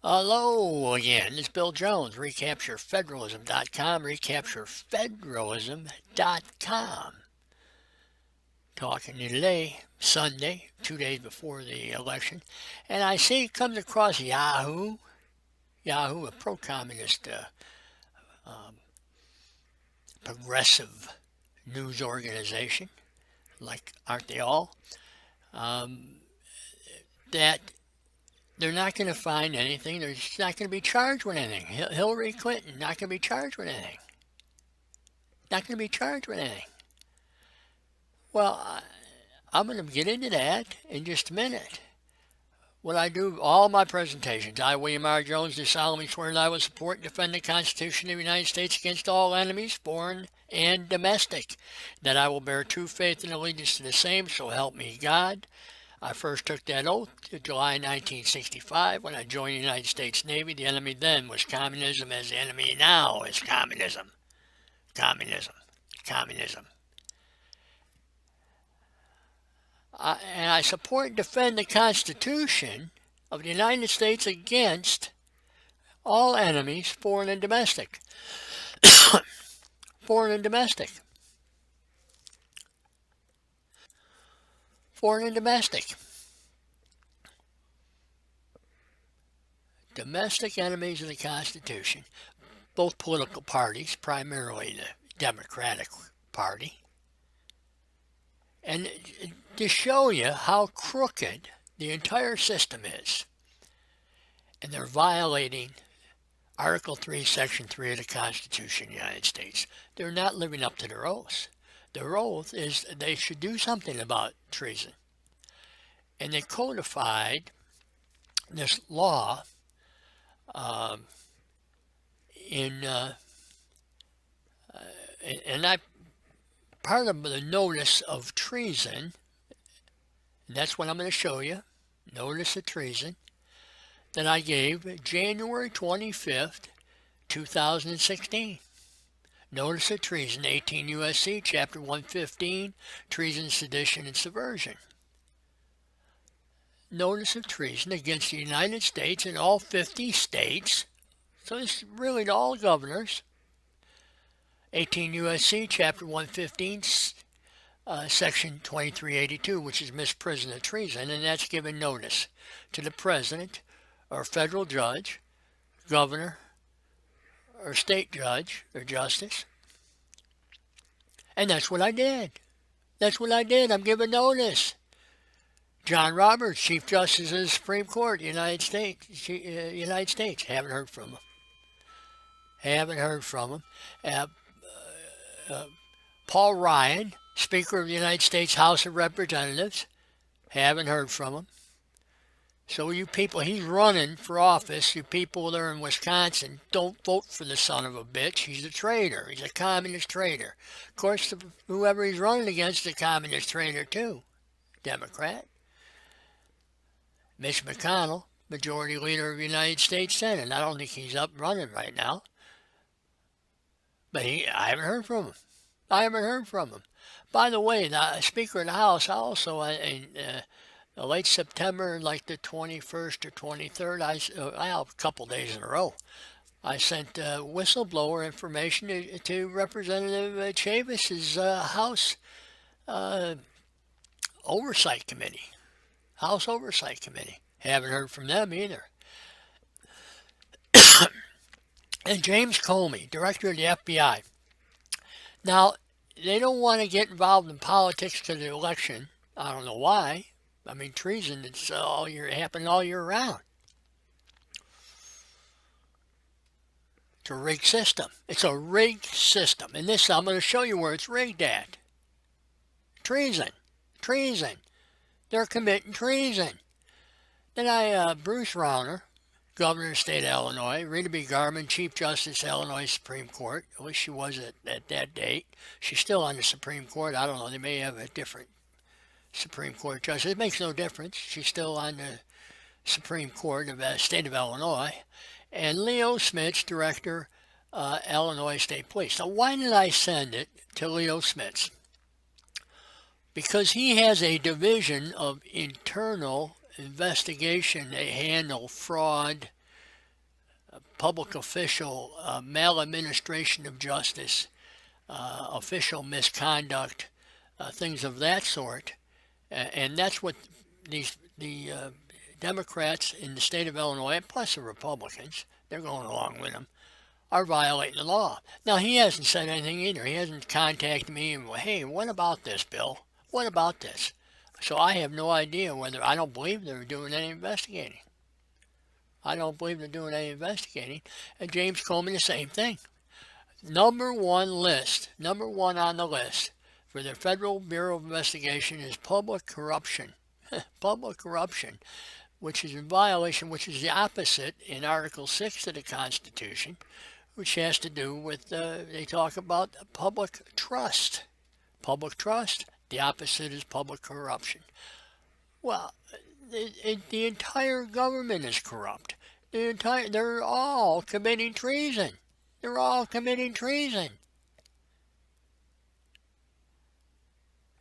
Hello again, it's Bill Jones, recapturefederalism.com, recapturefederalism.com. Talking to you today, Sunday, 2 days before the election, and I see it comes across Yahoo, a pro-communist, progressive news organization, like aren't they all, that they're not going to find anything. They're just not going to be charged with anything. Hillary Clinton, not going to be charged with anything. Not going to be charged with anything. Well, I'm going to get into that in just a minute. What I do, all my presentations, I, William R. Jones, do solemnly swear that I will support and defend the Constitution of the United States against all enemies, foreign and domestic, that I will bear true faith and allegiance to the same, so help me God. I first took that oath in July 1965 when I joined the United States Navy. The enemy then was communism, as the enemy now is communism. Communism. Communism. And I support and defend the Constitution of the United States against all enemies, foreign and domestic. Foreign and domestic. Foreign and domestic. Domestic enemies of the Constitution, both political parties, primarily the Democratic Party. And to show you how crooked the entire system is, and they're violating Article 3, Section 3 of the Constitution of the United States. They're not living up to their oaths. Their oath is they should do something about treason. And they codified this law part of the notice of treason, and that's what I'm going to show you, notice of treason, that I gave January 25th, 2016. Notice of treason, 18 U.S.C., Chapter 115, treason, sedition, and subversion. Notice of treason against the United States and all 50 states, so it's really to all governors. 18 U.S.C., Chapter 115, Section 2382, which is misprision of treason, and that's given notice to the president or federal judge, governor, or state judge or justice. And that's what I did. That's what I did. I'm giving notice. John Roberts, Chief Justice of the Supreme Court, United States. Haven't heard from him. Paul Ryan, Speaker of the United States House of Representatives. Haven't heard from him. So you people, he's running for office. You people there in Wisconsin, don't vote for the son of a bitch. He's a traitor. He's a communist traitor. Of course, whoever he's running against is a communist traitor too. Democrat. Mitch McConnell, Majority Leader of the United States Senate. I don't think he's up running right now. But I haven't heard from him. By the way, the Speaker of the House also, in late September, like the 21st or 23rd, a couple days in a row, I sent whistleblower information to Representative Chavis's House Oversight Committee. House Oversight Committee. Haven't heard from them either. And James Comey, Director of the FBI. Now, they don't want to get involved in politics to the election. I don't know why. I mean, treason, it's happening all year round. It's a rigged system. It's a rigged system. And this, I'm going to show you where it's rigged at. Treason. They're committing treason. Then Bruce Rauner, Governor of the State of Illinois, Rita B. Garman, Chief Justice, Illinois Supreme Court. At least she was at that date. She's still on the Supreme Court. I don't know. They may have a different Supreme Court justice. It makes no difference. She's still on the Supreme Court of the State of Illinois. And Leo Smits, Director, Illinois State Police. Now, why did I send it to Leo Smits? Because he has a division of internal investigation. They handle fraud, public official maladministration of justice, official misconduct, things of that sort. And that's what the Democrats in the state of Illinois, plus the Republicans, they're going along with them, are violating the law. Now, he hasn't said anything either. He hasn't contacted me and, hey, what about this, Bill? What about this? So I have no idea whether, I don't believe they're doing any investigating. I don't believe they're doing any investigating. And James Comey, the same thing. Number one on the list for the Federal Bureau of Investigation is public corruption. Public corruption, which is in violation, which is the opposite in Article 6 of the Constitution, which has to do with, they talk about public trust. Public trust, the opposite is public corruption. Well, the entire government is corrupt. They're all committing treason. They're all committing treason.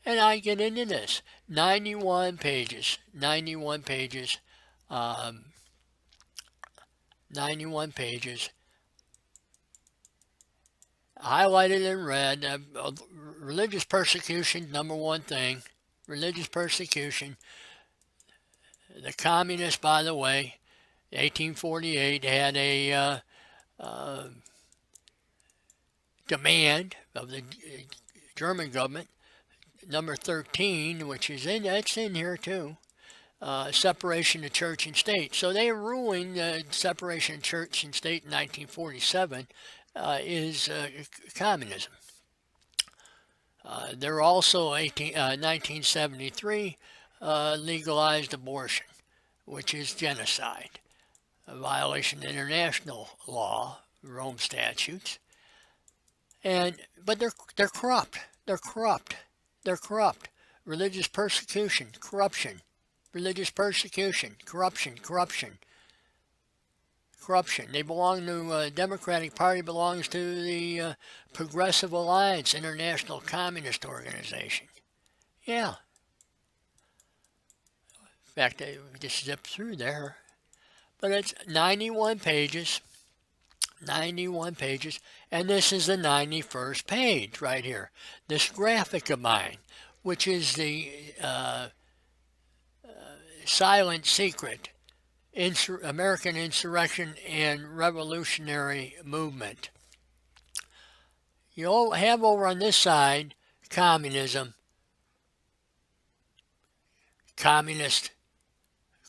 And I get into this. 91 pages. 91 pages. 91 pages. Highlighted in red. Religious persecution, number one thing. Religious persecution. The communists, by the way, 1848 had a demand of the German government, number 13, which is that's in here too, separation of church and state. So they are ruling separation of church and state in 1947 is communism. They're also 1973 legalized abortion, which is genocide, a violation of international law, Rome statutes. But they're corrupt. They're corrupt. They're corrupt. Religious persecution, corruption. Religious persecution, corruption. They belong to Democratic Party belongs to the Progressive Alliance, International Communist Organization. Yeah. In fact, I just zipped through there. But it's 91 pages. 91 pages. And this is the 91st page right here. This graphic of mine, which is the silent secret American insurrection and revolutionary movement. You'll have over on this side communism, communist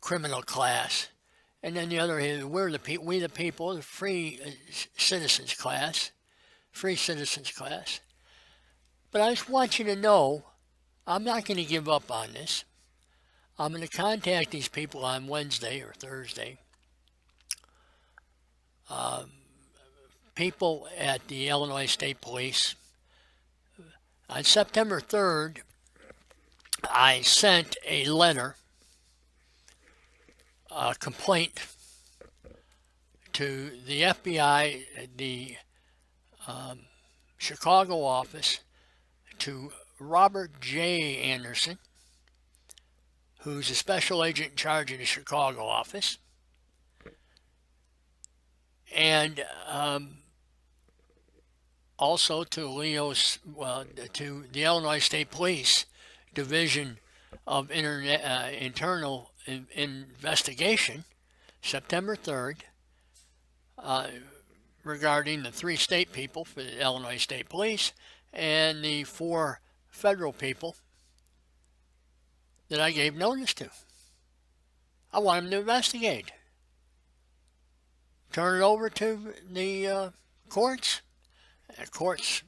criminal class, and then the other is we the people, the free citizens class, But I just want you to know, I'm not going to give up on this. I'm going to contact these people on Wednesday or Thursday. People at the Illinois State Police. On September 3rd, I sent a letter, a complaint to the FBI, the Chicago office, to Robert J. Anderson, who's a special agent in charge of the Chicago office, and also to to the Illinois State Police Division of Internal Investigation, September 3rd, regarding the 3 state people for the Illinois State Police and the 4 federal people that I gave notice to. I want them to investigate. Turn it over to the courts. And courts,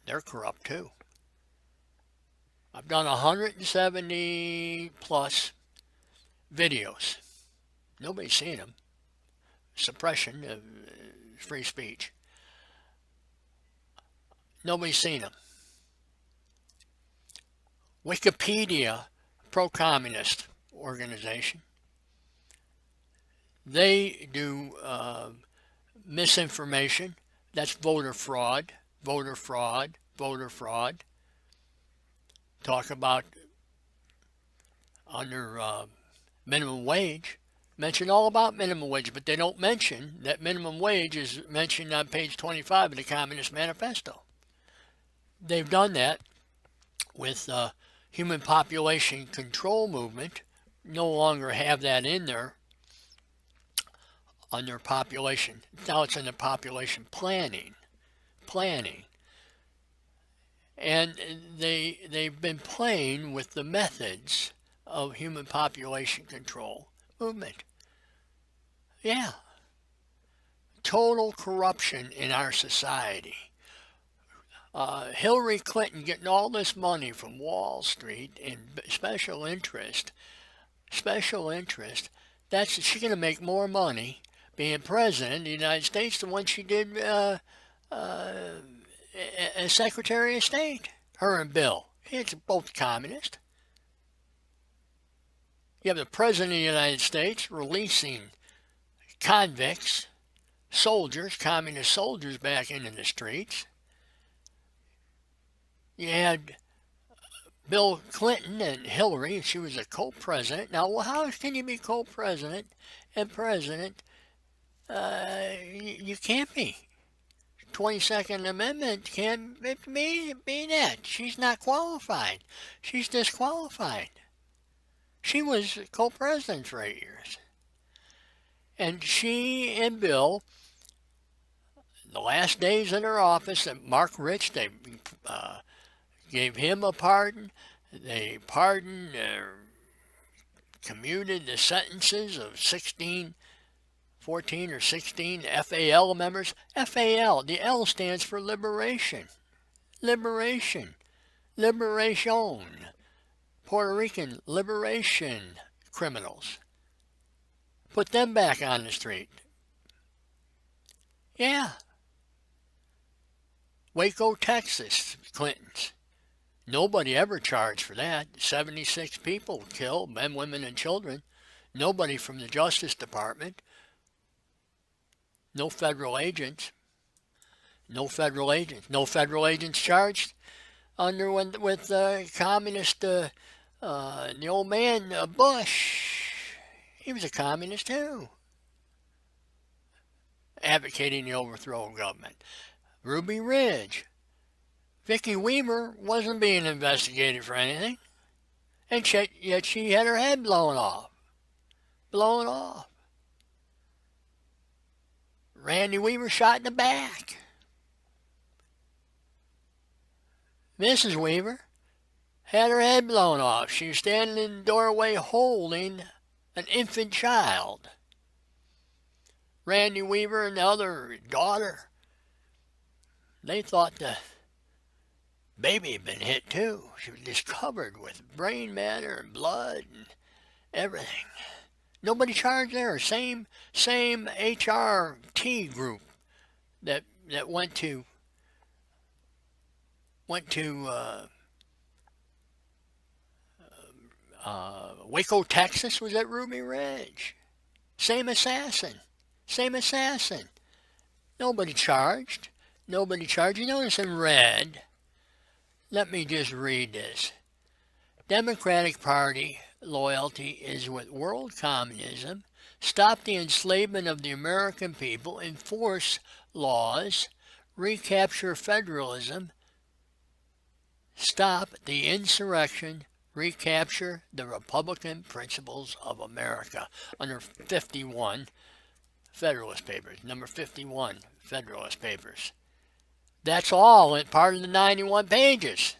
they're corrupt too. I've done 170 plus videos. Nobody's seen them. Suppression of free speech. Nobody's seen them. Wikipedia, pro-communist organization. They do misinformation. That's voter fraud. Talk about under minimum wage, Mention all about minimum wage, but they don't mention that minimum wage is mentioned on page 25 of the Communist Manifesto. They've done that with the human population control movement. No longer have that in there under population. Now it's under population planning. And they've been playing with the methods of human population control movement. Yeah. Total corruption in our society. Hillary Clinton getting all this money from Wall Street in special interest. That's she's going to make more money being president of the United States than when she did as Secretary of State. Her and Bill. It's both communist. You have the President of the United States releasing convicts, soldiers, communist soldiers back into the streets. You had Bill Clinton and Hillary, she was a co-president. Now, well, how can you be co-president and president? You can't be. 22nd Amendment can't be that. She's not qualified. She's disqualified. She was co-president for 8 years. And she and Bill, the last days in her office, that Mark Rich, they gave him a pardon. They pardoned, commuted the sentences of 14 or 16 FAL members. FAL, the L stands for liberation. Liberation. Puerto Rican liberation criminals. Put them back on the street. Yeah. Waco, Texas, Clintons. Nobody ever charged for that. 76 people killed, men, women, and children. Nobody from the Justice Department. No federal agents. No federal agents charged under with communist, the old man Bush. He was a communist too. Advocating the overthrow of government. Ruby Ridge. Vicki Weaver wasn't being investigated for anything. And yet she had her head blown off. Randy Weaver shot in the back. Mrs. Weaver had her head blown off. She was standing in the doorway holding an infant child. Randy Weaver and the other daughter, they thought the baby had been hit too. She was discovered with brain matter and blood and everything. Nobody charged there. Same HRT group that went to Waco, Texas, was at Ruby Ridge. Same assassin. Nobody charged. You notice in red, let me just read this. Democratic Party loyalty is with world communism. Stop the enslavement of the American people. Enforce laws. Recapture federalism. Stop the insurrection. Recapture the Republican principles of America. Under 51 Federalist Papers. Number 51 Federalist Papers. That's all in part of the 91 pages.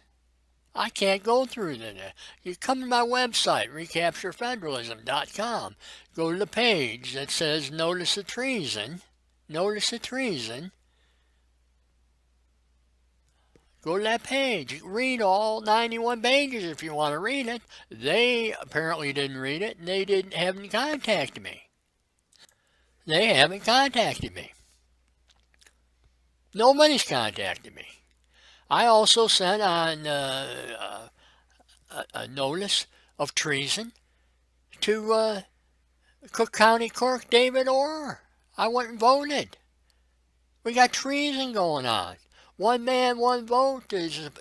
I can't go through that. You come to my website, recapturefederalism.com. Go to the page that says Notice of Treason. Go to that page. Read all 91 pages if you want to read it. They apparently didn't read it, and they haven't contacted me. Nobody's contacted me. I also sent on a notice of treason to Cook County Clerk David Orr. I went and voted. We got treason going on. One man, one vote is a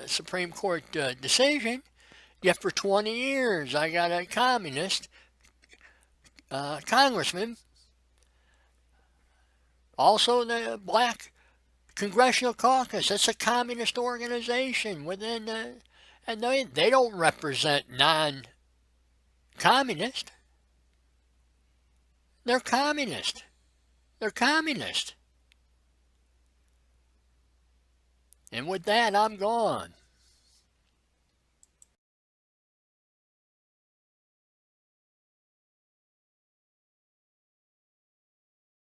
Supreme Court decision. Yet for 20 years I got a communist congressmen, also the Black Congressional Caucus. It's a communist organization within the, and they don't represent non-communist. They're communist. They're communist. And with that, I'm gone.